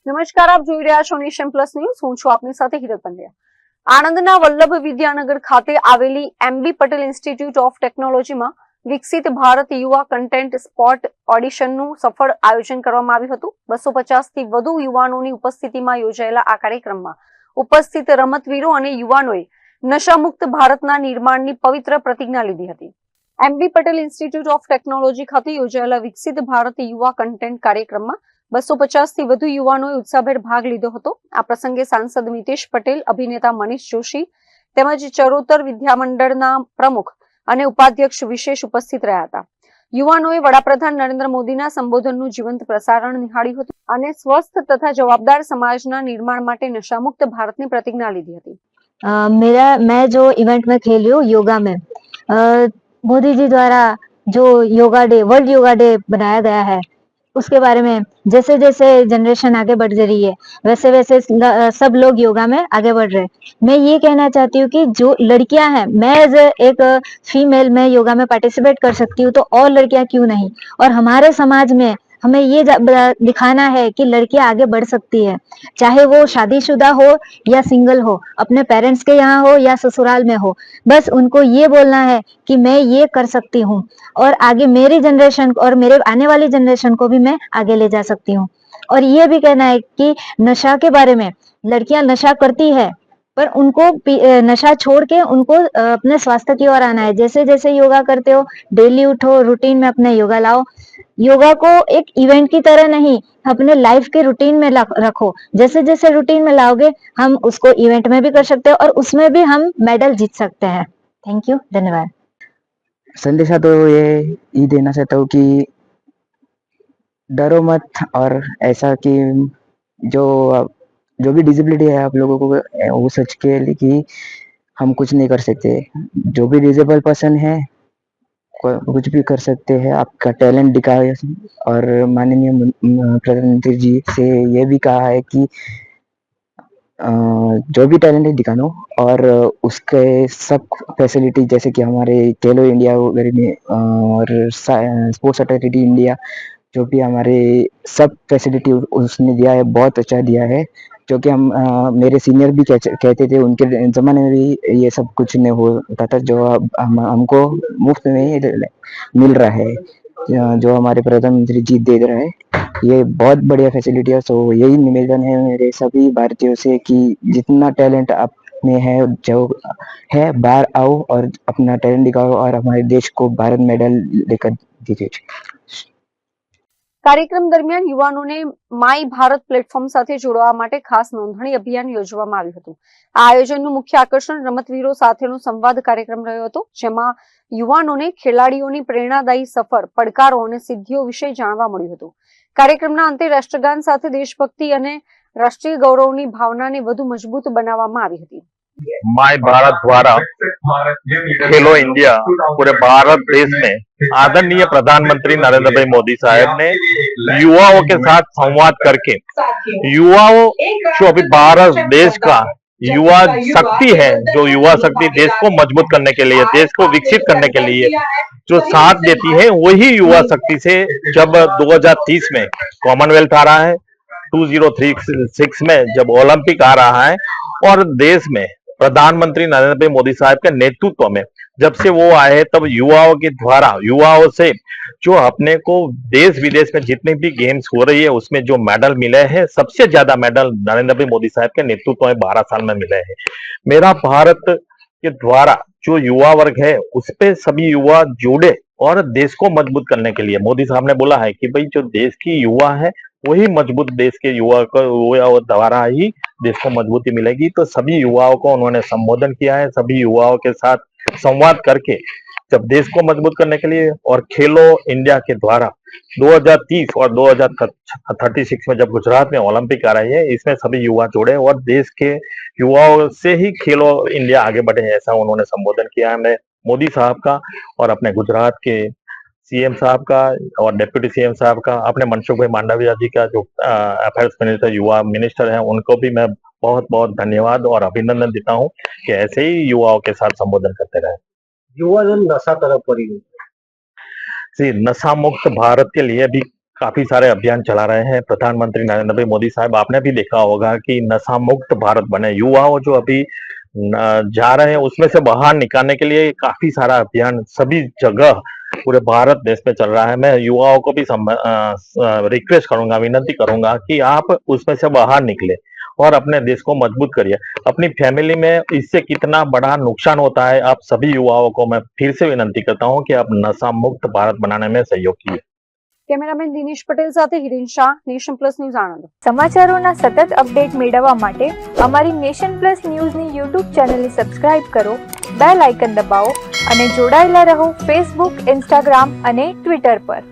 નમસ્કાર, આપ જોઈ રહ્યા છો નેશન પ્લસ ન્યૂઝ. હું છું આપની સાથે હિરલ પંડ્યા. આણંદના વલ્લભ વિદ્યાનગર ખાતે આવેલી એમબી પટેલ ઇન્સ્ટિટ્યૂટ ઓફ ટેકનોલોજીમાં વિકસિત ભારત યુવા કન્ટેન્ટ સ્પોટ ઓડિશનનું સફળ આયોજન કરવામાં આવ્યું હતું. 250 થી વધુ યુવાનોની ઉપસ્થિતિમાં યોજાયેલા આ કાર્યક્રમમાં ઉપસ્થિત રમતવીરો અને યુવાનોએ નશામુક્ત ભારતના નિર્માણની પવિત્ર પ્રતિજ્ઞા લીધી હતી. MB Patel institute of technology ખાતે યોજાયેલા વિકસિત ભારત યુવા કન્ટેન્ટ કાર્યક્રમમાં 250 થી વધુ યુવાનોએ ઉત્સાહભેર ભાગ લીધો હતો. આ પ્રસંગે સાંસદ મિતેશ પટેલ, અભિનેતા મનીષ જોશી તેમજ ચરોતર વિદ્યામંડળના પ્રમુખ અને ઉપાધ્યક્ષ વિશેષ ઉપસ્થિત રહ્યા હતા. યુવાનોએ વડાપ્રધાન નરેન્દ્ર મોદીના સંબોધનનું જીવંત પ્રસારણ નિહાળ્યું હતું અને સ્વસ્થ તથા જવાબદાર સમાજના નિર્માણ માટે નશામુક્ત ભારતની પ્રતિજ્ઞા લીધી હતી. मैं जो इवेंट में खेली हूँ योगा में, मोदी जी द्वारा जो yoga day, world yoga day बनाया गया है, उसके बारे में जैसे जैसे जनरेशन आगे बढ़ रही है वैसे वैसे सब लोग योगा में आगे बढ़ रहे हैं. मैं ये कहना चाहती हूँ कि जो लड़कियां हैं, मैं एज एक फीमेल मैं योगा में पार्टिसिपेट कर सकती हूँ, तो और लड़कियां क्यों नहीं. और हमारे समाज में हमें ये दिखाना है कि लड़कियां आगे बढ़ सकती है, चाहे वो शादीशुदा हो या सिंगल हो, अपने पेरेंट्स के यहाँ हो या ससुराल में हो. बस उनको ये बोलना है कि मैं ये कर सकती हूँ और आगे मेरी जनरेशन और मेरे आने वाली जनरेशन को भी मैं आगे ले जा सकती हूँ. और ये भी कहना है कि नशा के बारे में, लड़कियां नशा करती है पर उनको नशा छोड़ के उनको अपने स्वास्थ्य की ओर आना है. जैसे जैसे योगा करते हो, डेली उठो, रूटीन में अपने योगा लाओ. योगा को एक इवेंट की तरह नहीं, अपने लाइफ के रूटीन में रखो. जैसे जैसे रूटीन में लाओगे, हम उसको इवेंट में भी कर सकते हैं और उसमें भी हम मेडल जीत सकते हैं. थैंक यू, धन्यवाद. संदेशा तो ये ही देना चाहता हूँ कि डरो मत, और ऐसा कि जो जो भी डिसेबिलिटी है आप लोगों को वो सच के लिए कि हम कुछ नहीं कर सकते. जो भी डिसेबल पर्सन है कुछ भी कर सकते हैं. आपका टैलेंट दिखाए. और माननीय प्रधानमंत्री जी से ये भी कहा है कि जो भी टैलेंट है दिखानो, और उसके सब फैसिलिटी जैसे कि हमारे खेलो इंडिया वगैरह में और स्पोर्ट्स अथॉरिटी इंडिया, जो भी हमारे सब फैसिलिटी उसने दिया है, बहुत अच्छा दिया है. जो कि हम मेरे सीनियर भी कहते थे, उनके ज़माने में भी ये सब कुछ नहीं होता था जो अब हमको मुफ्त में ही मिल रहा है. जो हमारे प्रधानमंत्री जी दे रहे हैं, ये बहुत बढ़िया फैसिलिटी है. सो यही निवेदन है मेरे सभी भारतीयों से कि जितना टैलेंट आप में है, जो है, बाहर आओ और अपना टैलेंट दिखाओ और हमारे देश को भारत मेडल लेकर दीजिए. કાર્યક્રમ દરમિયાન યુવાનોને માય ભારત પ્લેટફોર્મ સાથે જોડવા માટે ખાસ નોંધણી અભિયાન યોજવામાં આવ્યું હતું. આ આયોજનનું મુખ્ય આકર્ષણ રમતવીરો સાથેનો સંવાદ કાર્યક્રમ રહ્યો હતો, જેમાં યુવાનોને ખેલાડીઓની પ્રેરણાદાયી સફર, પડકારો અને સિદ્ધિઓ વિશે જાણવા મળ્યું હતું. કાર્યક્રમના અંતે રાષ્ટ્રગાન સાથે દેશભક્તિ અને રાષ્ટ્રીય ગૌરવની ભાવનાને વધુ મજબૂત બનાવવામાં આવી હતી. माय भारत द्वारा खेलो इंडिया पूरे भारत देश में आदरणीय प्रधानमंत्री नरेंद्र भाई मोदी साहब ने युवाओं के साथ संवाद करके युवाओं जो अभी भारत देश का युवा शक्ति है, जो युवा शक्ति देश को मजबूत करने के लिए, देश को विकसित करने के लिए जो साथ देती है, वही युवा शक्ति से जब 2030 में कॉमनवेल्थ आ रहा है, 2036 में जब ओलंपिक आ रहा है, और देश में प्रधानमंत्री नरेंद्र भाई मोदी साहब के नेतृत्व में जब से वो आए, तब युवाओं के द्वारा, युवाओं से जो अपने को देश विदेश में जितने भी गेम्स हो रही है उसमें जो मेडल मिले हैं, सबसे ज्यादा मेडल नरेंद्र भाई मोदी साहब के नेतृत्व में 12 साल में मिले हैं. मेरा भारत के द्वारा जो युवा वर्ग है उस पे सभी युवा जुड़े और देश को मजबूत करने के लिए मोदी साहब ने बोला है कि भाई जो देश की युवा है वही मजबूत, देश के युवा को द्वारा ही देश को मजबूती मिलेगी. तो सभी युवाओं को उन्होंने संबोधन किया है, सभी युवाओं के साथ संवाद करके जब देश को मजबूत करने के लिए, और खेलो इंडिया के द्वारा 2030 और 2036 में जब गुजरात में ओलंपिक आ रही है, इसमें सभी युवा जुड़े और देश के युवाओं से ही खेलो इंडिया आगे बढ़े, ऐसा उन्होंने संबोधन किया है. मैं मोदी साहब का और अपने गुजरात के सीएम साहब का और डिप्टी सीएम साहब का, अपने मनसुख भाई मांडविया जी का जो अफेयर्स मिनिस्टर, युवा मिनिस्टर हैं, उनको भी मैं बहुत बहुत धन्यवाद और अभिनंदन देता हूं कि ऐसे ही युवाओं के साथ संबोधन करते रहे. युवा जन नशा तरफ पड़ी नशा मुक्त भारत के लिए भी काफी सारे अभियान चला रहे हैं प्रधानमंत्री नरेंद्र भाई मोदी साहब। आपने भी देखा होगा कि नशा मुक्त भारत बने, युवाओं जो अभी जा रहे हैं उसमें से बाहर निकालने के लिए काफी सारा अभियान सभी जगह पूरे भारत देश में चल रहा है। मैं युवाओं को भी रिक्वेस्ट करूंगा, विनती करूंगा कि आप उसमें से बाहर निकले और अपने देश को मजबूत करिए। अपनी फैमिली में इससे कितना बड़ा नुकसान होता है, आप सभी युवाओं को मैं फिर से विनती करता हूं कि आप नशा मुक्त भारत बनाने में सहयोग कीजिए। કેમેરામેન દિનેશ પટેલ સાથે Hiren Shah, Nation plus news Anand. સમાચારોના સતત અપડેટ મેળવવા માટે અમારી નેશન પ્લસ ન્યૂઝની યુટ્યુબ ચેનલને સબસ્ક્રાઇબ કરો, બેલ આઇકન દબાવો અને જોડાયેલા રહો ફેસબુક, ઇન્સ્ટાગ્રામ અને ટ્વિટર પર।